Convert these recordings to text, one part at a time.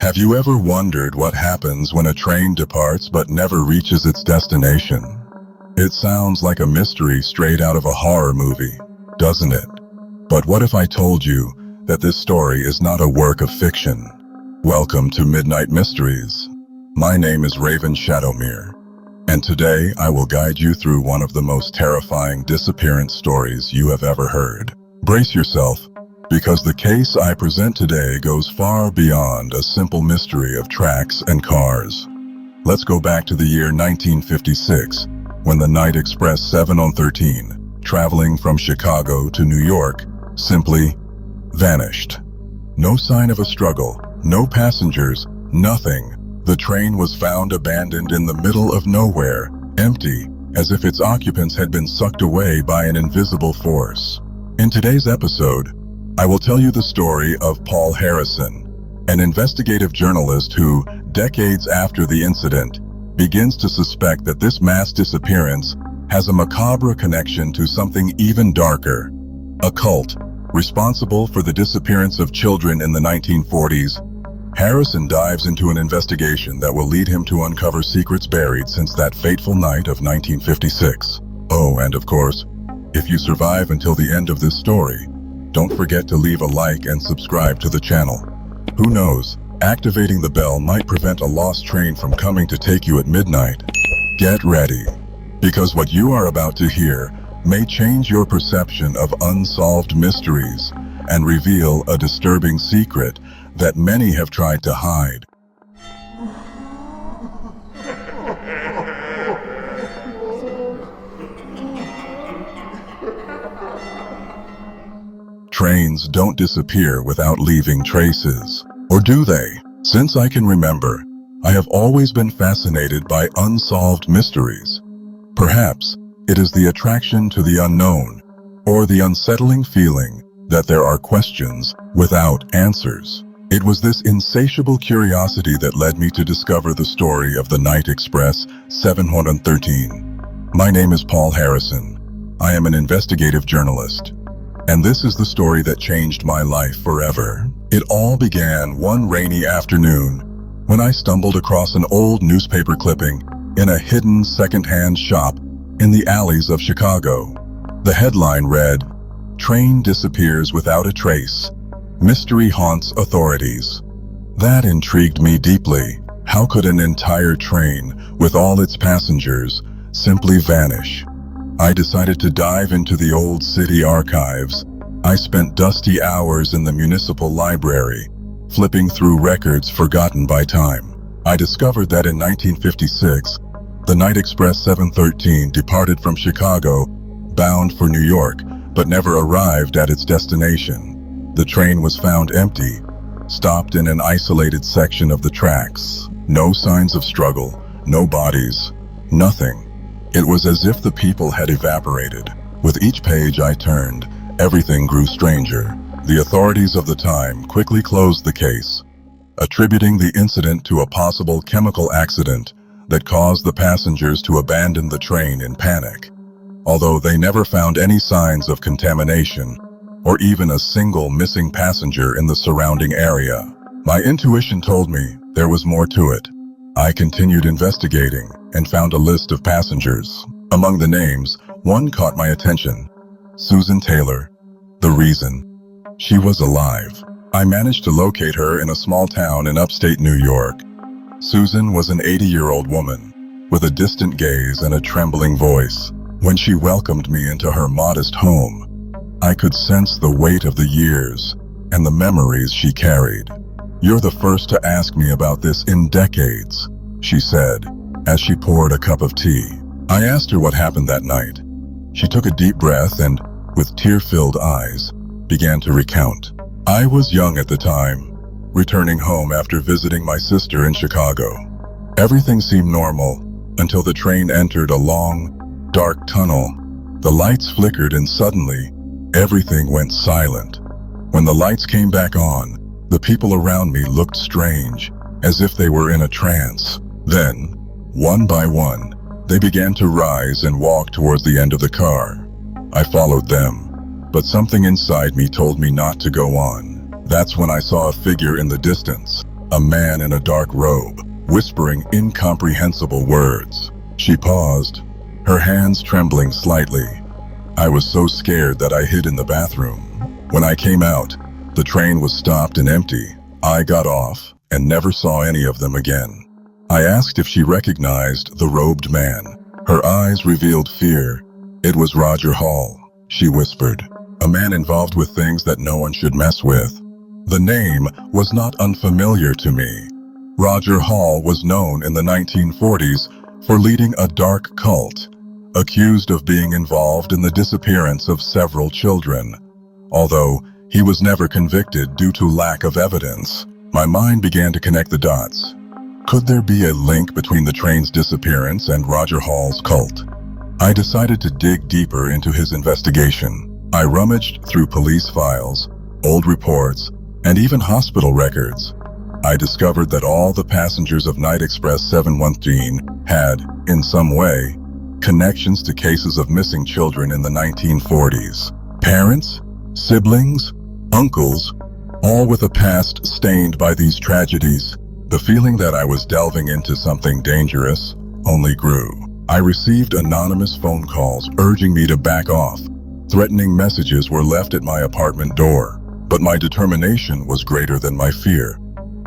Have you ever wondered what happens when a train departs but never reaches its destination? It sounds like a mystery straight out of a horror movie, doesn't it? But what if I told you that this story is not a work of fiction? Welcome to Midnight Mysteries. My name is Raven Shadowmere, and today I will guide you through one of the most terrifying disappearance stories you have ever heard. Brace yourself, because the case I present today goes far beyond a simple mystery of tracks and cars. Let's go back to the year 1956, when the Night Express 713, traveling from Chicago to New York, simply vanished. No sign of a struggle, no passengers, nothing. The train was found abandoned in the middle of nowhere, empty, as if its occupants had been sucked away by an invisible force. In today's episode, I will tell you the story of Paul Harrison, an investigative journalist who, decades after the incident, begins to suspect that this mass disappearance has a macabre connection to something even darker. A cult, responsible for the disappearance of children in the 1940s, Harrison dives into an investigation that will lead him to uncover secrets buried since that fateful night of 1956. Oh, and of course, if you survive until the end of this story, don't forget to leave a like and subscribe to the channel. Who knows, activating the bell might prevent a lost train from coming to take you at midnight. Get ready, because what you are about to hear may change your perception of unsolved mysteries and reveal a disturbing secret that many have tried to hide. Trains don't disappear without leaving traces, or do they? Since I can remember, I have always been fascinated by unsolved mysteries. Perhaps it is the attraction to the unknown, or the unsettling feeling that there are questions without answers. It was this insatiable curiosity that led me to discover the story of the Night Express 713. My name is Paul Harrison. I am an investigative journalist, and this is the story that changed my life forever. It all began one rainy afternoon when I stumbled across an old newspaper clipping in a hidden second-hand shop in the alleys of Chicago. The headline read, "Train disappears without a trace. Mystery haunts authorities." That intrigued me deeply. How could an entire train, with all its passengers, simply vanish? I decided to dive into the old city archives. I spent dusty hours in the municipal library, flipping through records forgotten by time. I discovered that in 1956, the Night Express 713 departed from Chicago, bound for New York, but never arrived at its destination. The train was found empty, stopped in an isolated section of the tracks. No signs of struggle, no bodies, nothing. It was as if the people had evaporated. With each page I turned, everything grew stranger. The authorities of the time quickly closed the case, attributing the incident to a possible chemical accident that caused the passengers to abandon the train in panic. Although they never found any signs of contamination, or even a single missing passenger in the surrounding area, my intuition told me there was more to it. I continued investigating and found a list of passengers. Among the names, one caught my attention: Susan Taylor. The reason? She was alive. I managed to locate her in a small town in upstate New York. Susan was an 80-year-old woman with a distant gaze and a trembling voice. When she welcomed me into her modest home, I could sense the weight of the years and the memories she carried. "You're the first to ask me about this in decades," she said, as she poured a cup of tea. I asked her what happened that night. She took a deep breath and, with tear-filled eyes, began to recount. "I was young at the time, returning home after visiting my sister in Chicago. Everything seemed normal until the train entered a long, dark tunnel. The lights flickered and suddenly, everything went silent. When the lights came back on, the people around me looked strange, as if they were in a trance. Then, one by one, they began to rise and walk towards the end of the car. I followed them, but something inside me told me not to go on. That's when I saw a figure in the distance, a man in a dark robe, whispering incomprehensible words. She paused, her hands trembling slightly. I was so scared that I hid in the bathroom. When I came out, the train was stopped and empty. I got off and never saw any of them again. I asked if she recognized the robed man. Her eyes revealed fear. It was Roger Hall, she whispered, a man involved with things that no one should mess with. The name was not unfamiliar to me. Roger Hall was known in the 1940s for leading a dark cult, accused of being involved in the disappearance of several children. Although he was never convicted due to lack of evidence, my mind began to connect the dots. Could there be a link between the train's disappearance and Roger Hall's cult? I decided to dig deeper into his investigation. I rummaged through police files, old reports, and even hospital records. I discovered that all the passengers of Night Express 713 had, in some way, connections to cases of missing children in the 1940s. Parents, siblings, uncles, all with a past stained by these tragedies. The feeling that I was delving into something dangerous only grew. I received anonymous phone calls urging me to back off. Threatening messages were left at my apartment door, but my determination was greater than my fear.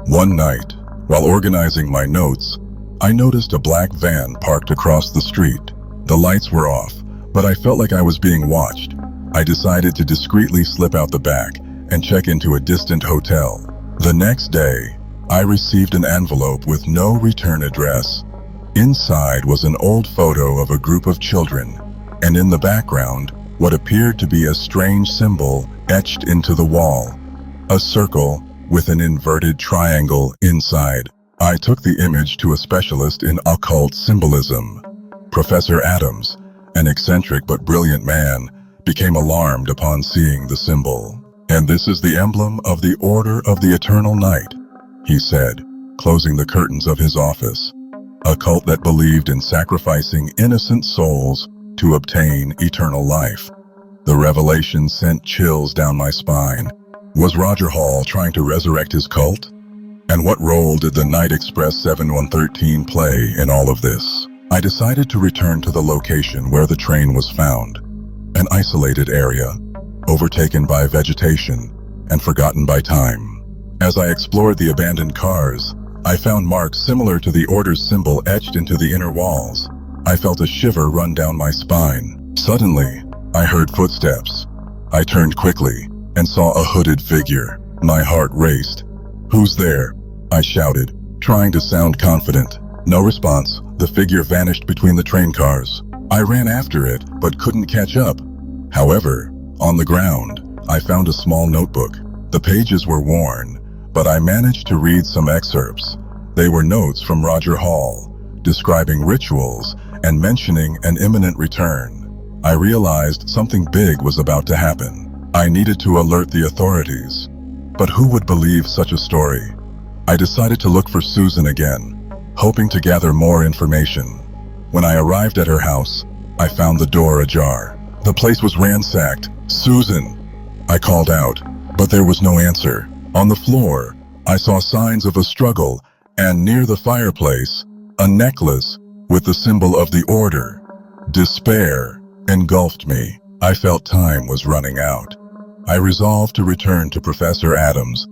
One night, while organizing my notes, I noticed a black van parked across the street. The lights were off, but I felt like I was being watched. I decided to discreetly slip out the back and check into a distant hotel. The next day, I received an envelope with no return address. Inside was an old photo of a group of children, and in the background, what appeared to be a strange symbol etched into the wall. A circle with an inverted triangle inside. I took the image to a specialist in occult symbolism. Professor Adams, an eccentric but brilliant man, became alarmed upon seeing the symbol. "And this is the emblem of the Order of the Eternal Night," he said, closing the curtains of his office. A cult that believed in sacrificing innocent souls to obtain eternal life. The revelation sent chills down my spine. Was Roger Hall trying to resurrect his cult? And what role did the Night Express 7113 play in all of this? I decided to return to the location where the train was found. An isolated area, overtaken by vegetation and forgotten by time. As I explored the abandoned cars, I found marks similar to the Order's symbol etched into the inner walls. I felt a shiver run down my spine. Suddenly, I heard footsteps. I turned quickly and saw a hooded figure. My heart raced. "Who's there?" I shouted, trying to sound confident. No response. The figure vanished between the train cars. I ran after it, but couldn't catch up. However, on the ground, I found a small notebook. The pages were worn, but I managed to read some excerpts. They were notes from Roger Hall, describing rituals and mentioning an imminent return. I realized something big was about to happen. I needed to alert the authorities. But who would believe such a story? I decided to look for Susan again, hoping to gather more information. When I arrived at her house, I found the door ajar. The place was ransacked. "Susan!" I called out, but there was no answer. On the floor, I saw signs of a struggle, and near the fireplace, a necklace with the symbol of the Order. Despair engulfed me. I felt time was running out. I resolved to return to Professor Adams,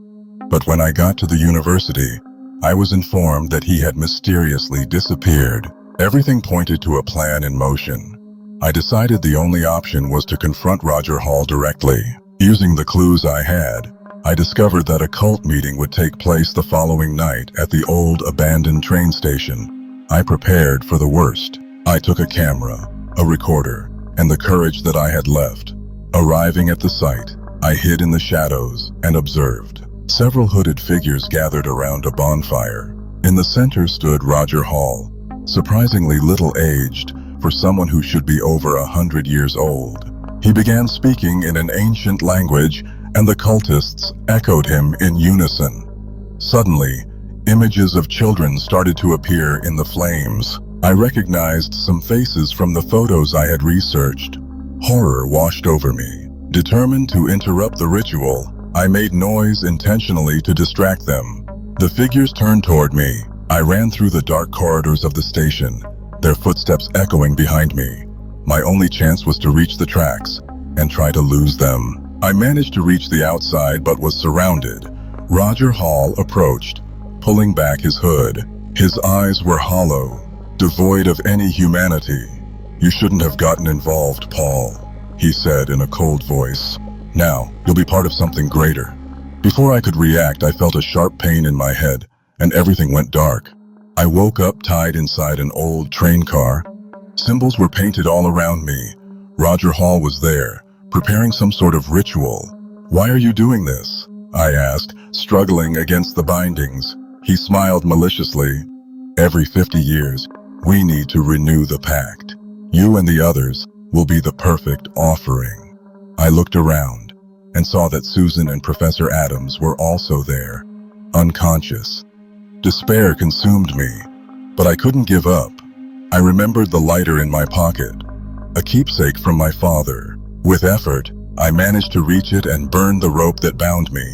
but when I got to the university, I was informed that he had mysteriously disappeared. Everything pointed to a plan in motion. I decided the only option was to confront Roger Hall directly. Using the clues I had, I discovered that a cult meeting would take place the following night at the old abandoned train station. I prepared for the worst. I took a camera, a recorder, and the courage that I had left. Arriving at the site, I hid in the shadows and observed. Several hooded figures gathered around a bonfire. In the center stood Roger Hall, surprisingly little-aged for someone who should be over 100 years old. He began speaking in an ancient language, and the cultists echoed him in unison. Suddenly, images of children started to appear in the flames. I recognized some faces from the photos I had researched. Horror washed over me. Determined to interrupt the ritual, I made noise intentionally to distract them. The figures turned toward me. I ran through the dark corridors of the station, their footsteps echoing behind me. My only chance was to reach the tracks and try to lose them. I managed to reach the outside but was surrounded. Roger Hall approached, pulling back his hood. His eyes were hollow, devoid of any humanity. "You shouldn't have gotten involved, Paul," he said in a cold voice. "Now, you'll be part of something greater." Before I could react, I felt a sharp pain in my head, and everything went dark. I woke up tied inside an old train car. Symbols were painted all around me. Roger Hall was there, preparing some sort of ritual. "Why are you doing this?" I asked, struggling against the bindings. He smiled maliciously. "Every 50 years, we need to renew the pact. You and the others will be the perfect offering." I looked around and saw that Susan and Professor Adams were also there, unconscious. Despair consumed me, but I couldn't give up. I remembered the lighter in my pocket, a keepsake from my father. With effort, I managed to reach it and burn the rope that bound me.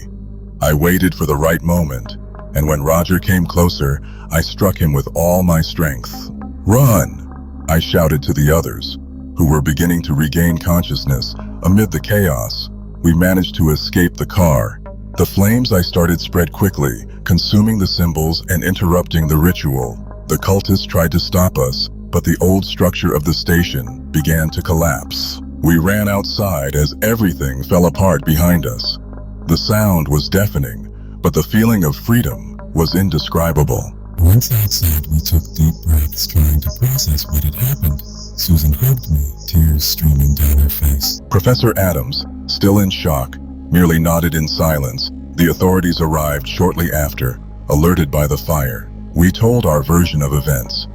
I waited for the right moment, and when Roger came closer, I struck him with all my strength. "Run!" I shouted to the others, who were beginning to regain consciousness. Amid the chaos, we managed to escape the car. The flames I started spread quickly, consuming the symbols and interrupting the ritual. The cultists tried to stop us, but the old structure of the station began to collapse. We ran outside as everything fell apart behind us. The sound was deafening, but the feeling of freedom was indescribable. Once outside, we took deep breaths, trying to process what had happened. Susan hugged me, tears streaming down her face. Professor Adams, still in shock, merely nodded in silence. The authorities arrived shortly after, alerted by the fire. We told our version of events,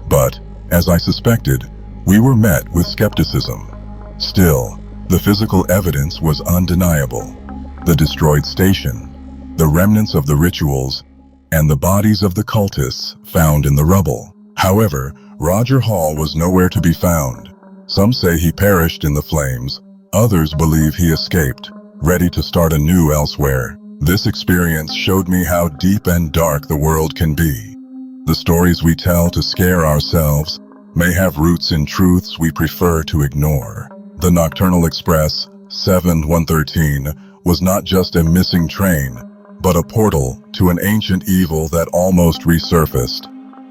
but, as I suspected, we were met with skepticism. Still, the physical evidence was undeniable. The destroyed station, the remnants of the rituals, and the bodies of the cultists found in the rubble. However, Roger Hall was nowhere to be found. Some say he perished in the flames. Others believe he escaped, ready to start anew elsewhere. This experience showed me how deep and dark the world can be. The stories we tell to scare ourselves may have roots in truths we prefer to ignore. The Nocturnal Express 7113 was not just a missing train, but a portal to an ancient evil that almost resurfaced.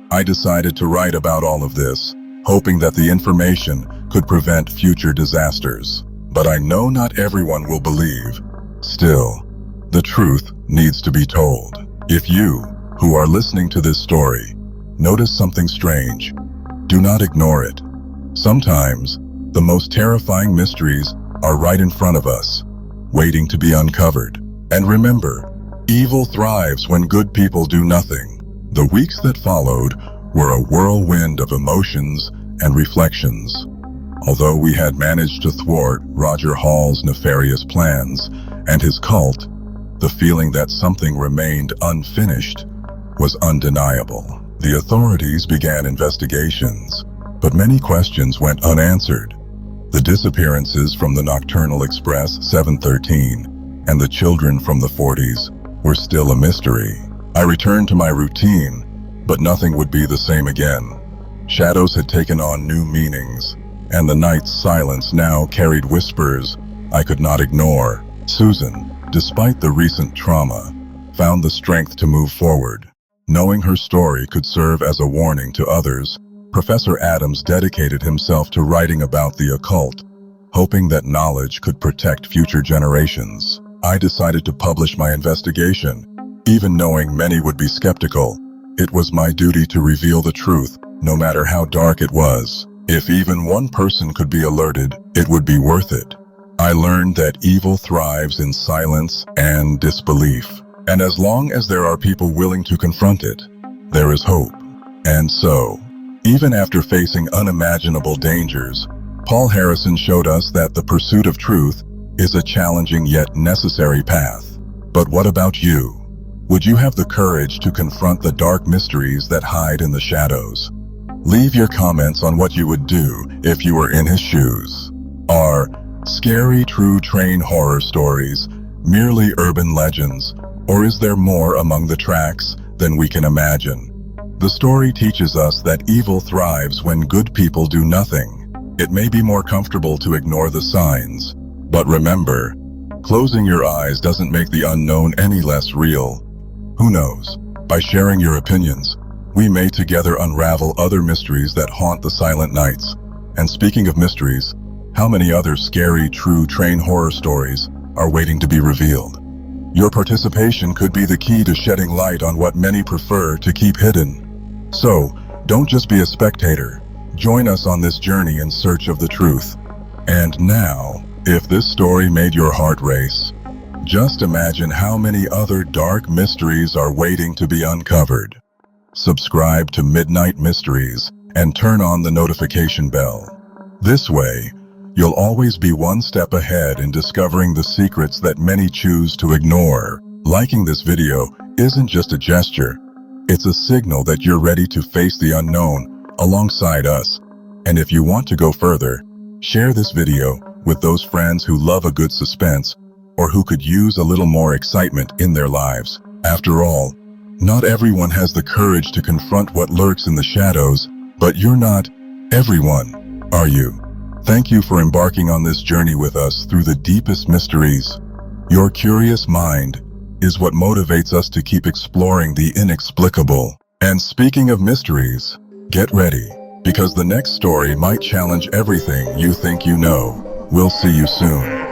I decided to write about all of this, hoping that the information could prevent future disasters. But I know not everyone will believe. Still, the truth needs to be told. If you, who are listening to this story, notice something strange, do not ignore it. Sometimes, the most terrifying mysteries are right in front of us, waiting to be uncovered. And remember, evil thrives when good people do nothing. The weeks that followed were a whirlwind of emotions and reflections. Although we had managed to thwart Roger Hall's nefarious plans and his cult, the feeling that something remained unfinished was undeniable. The authorities began investigations, but many questions went unanswered. The disappearances from the Nocturnal Express 713 and the children from the 40s were still a mystery. I returned to my routine, but nothing would be the same again. Shadows had taken on new meanings, and the night's silence now carried whispers I could not ignore. Susan, despite the recent trauma, found the strength to move forward. Knowing her story could serve as a warning to others, Professor Adams dedicated himself to writing about the occult, hoping that knowledge could protect future generations. I decided to publish my investigation. Even knowing many would be skeptical, it was my duty to reveal the truth, no matter how dark it was. If even one person could be alerted, it would be worth it. I learned that evil thrives in silence and disbelief. And as long as there are people willing to confront it, there is hope. And so, even after facing unimaginable dangers, Paul Harrison showed us that the pursuit of truth is a challenging yet necessary path. But what about you? Would you have the courage to confront the dark mysteries that hide in the shadows? Leave your comments on what you would do if you were in his shoes. Are scary true train horror stories merely urban legends, Or is there more among the tracks than we can imagine? The story teaches us that evil thrives when good people do nothing. It may be more comfortable to ignore the signs, but remember, closing your eyes doesn't make the unknown any less real. Who knows? By sharing your opinions, we may together unravel other mysteries that haunt the silent nights. And speaking of mysteries, how many other scary true train horror stories are waiting to be revealed? Your participation could be the key to shedding light on what many prefer to keep hidden. So, don't just be a spectator. Join us on this journey in search of the truth. And now, if this story made your heart race, just imagine how many other dark mysteries are waiting to be uncovered. Subscribe to Midnight Mysteries and turn on the notification bell. This way, you'll always be one step ahead in discovering the secrets that many choose to ignore. Liking this video isn't just a gesture. It's a signal that you're ready to face the unknown alongside us. And if you want to go further, share this video with those friends who love a good suspense or who could use a little more excitement in their lives. After all, not everyone has the courage to confront what lurks in the shadows, but you're not everyone, are you? Thank you for embarking on this journey with us through the deepest mysteries. Your curious mind is what motivates us to keep exploring the inexplicable. And speaking of mysteries, get ready, because the next story might challenge everything you think you know. We'll see you soon.